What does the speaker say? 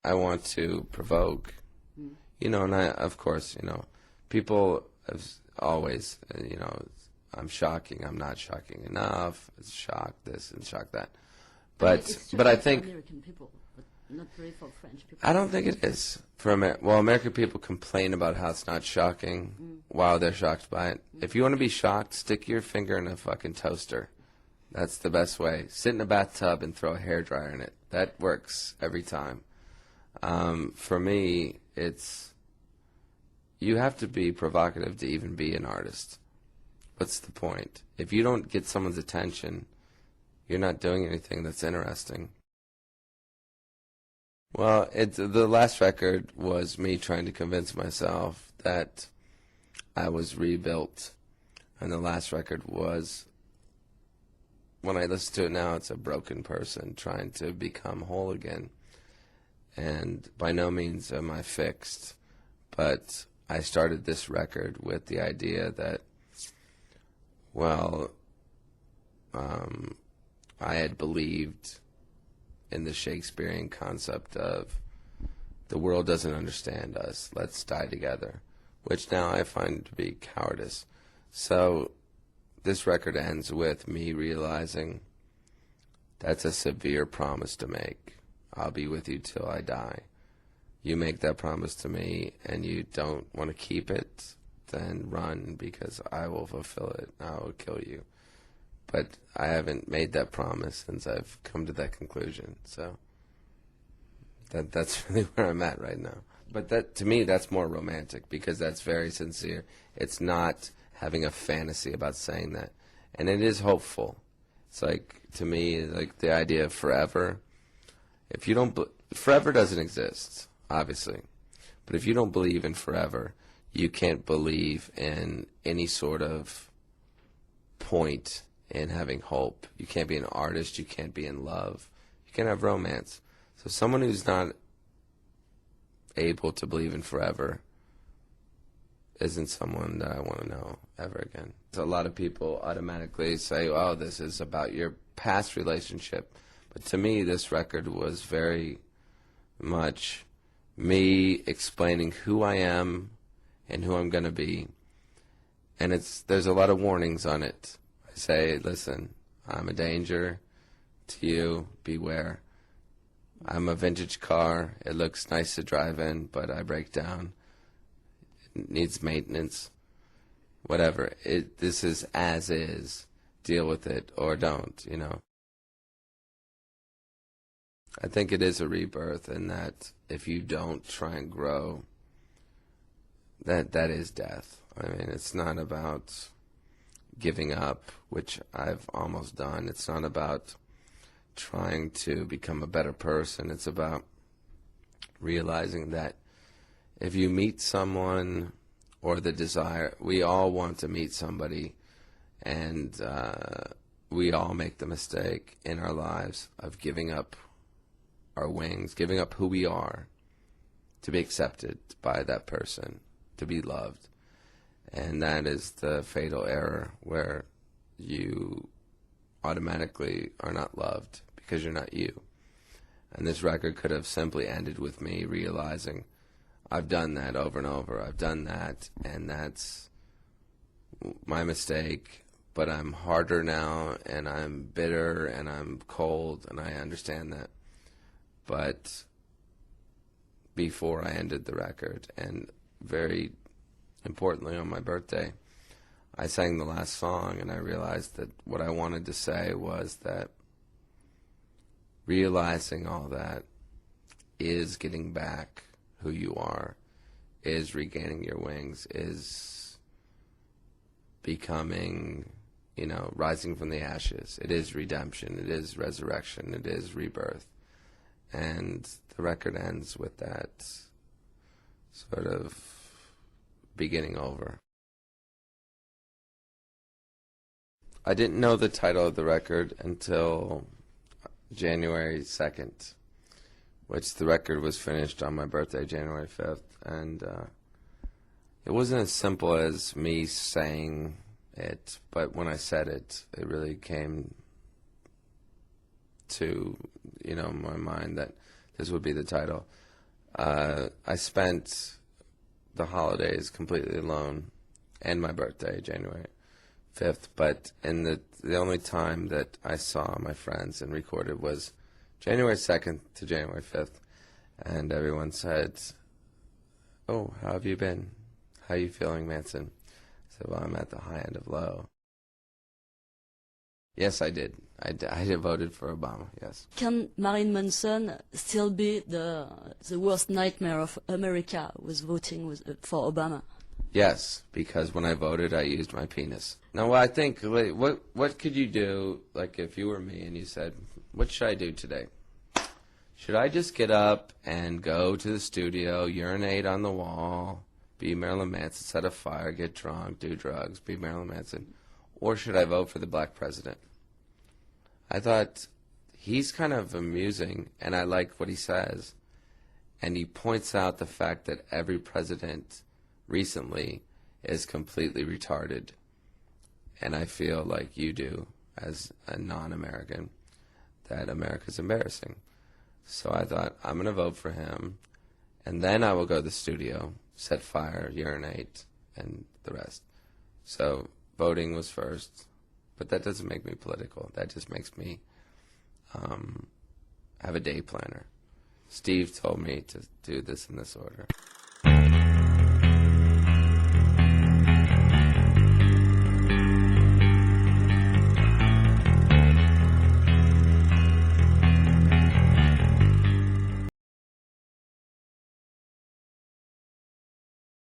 I want to provoke, and of course, people have always, I'm shocking, I'm not shocking enough, it's shock this and shock that. But I think American people, but not really for French people. I don't think it is for American people complain about how it's not shocking while they're shocked by it. If you want to be shocked, stick your finger in a fucking toaster. That's the best way. Sit in a bathtub and throw a hairdryer in it. That works every time. For me, you have to be provocative to even be an artist. What's the point? If you don't get someone's attention, you're not doing anything that's interesting. Well, the last record was me trying to convince myself that I was rebuilt. And the last record was, when I listen to it now, it's a broken person trying to become whole again. And by no means am I fixed. But I started this record with the idea that, well, I had believed in the Shakespearean concept of the world doesn't understand us, let's die together, which now I find to be cowardice. So this record ends with me realizing that's a severe promise to make. I'll be with you till I die. You make that promise to me and you don't want to keep it, then run, because I will fulfill it. I will kill you. But I haven't made that promise since I've come to that conclusion. So that's really where I'm at right now. But that, to me, that's more romantic because that's very sincere. It's not having a fantasy about saying that. And it is hopeful. It's like, to me, like the idea of forever. If you don't, forever doesn't exist, obviously. But if you don't believe in forever, you can't believe in any sort of point in having hope. You can't be an artist. You can't be in love. You can't have romance. So someone who's not able to believe in forever isn't someone that I want to know ever again. So a lot of people automatically say, oh, this is about your past relationship. But to me, this record was very much me explaining who I am and who I'm going to be. And there's a lot of warnings on it. I say, listen, I'm a danger to you. Beware. I'm a vintage car. It looks nice to drive in, but I break down. It needs maintenance. Whatever. This is as is. Deal with it or don't, I think it is a rebirth, and that if you don't try and grow, that is death. I mean, it's not about giving up, which I've almost done. It's not about trying to become a better person. It's about realizing that if you meet someone, or the desire, we all want to meet somebody, and we all make the mistake in our lives of giving up our wings, giving up who we are to be accepted by that person, to be loved. And that is the fatal error where you automatically are not loved because you're not you. And this record could have simply ended with me realizing I've done that over and over. I've done that, and that's my mistake. But I'm harder now, and I'm bitter, and I'm cold, and I understand that. But before I ended the record, and very importantly on my birthday, I sang the last song, and I realized that what I wanted to say was that realizing all that is getting back who you are, is regaining your wings, is becoming, rising from the ashes. It is redemption. It is resurrection. It is rebirth. And the record ends with that sort of beginning over. I didn't know the title of the record until January 2nd, which the record was finished on my birthday, January 5th. And it wasn't as simple as me saying it, but when I said it, it really came to, my mind that this would be the title. I spent the holidays completely alone, and my birthday, January 5th. But in the only time that I saw my friends and recorded was January 2nd to January 5th. And everyone said, "Oh, how have you been? How you feeling, Manson?" I said, "Well, I'm at the high end of low." Yes, I did. I voted for Obama, yes. Can Marilyn Manson still be the worst nightmare of America with voting for Obama? Yes, because when I voted, I used my penis. Now, I think, like, what could you do, like, if you were me and you said, what should I do today? Should I just get up and go to the studio, urinate on the wall, be Marilyn Manson, set a fire, get drunk, do drugs, be Marilyn Manson? Or should I vote for the black president? I thought, he's kind of amusing, and I like what he says. And he points out the fact that every president recently is completely retarded. And I feel like you do, as a non-American, that America's embarrassing. So I thought, I'm going to vote for him, and then I will go to the studio, set fire, urinate, and the rest. So voting was first, but that doesn't make me political. That just makes me have a day planner. Steve told me to do this in this order.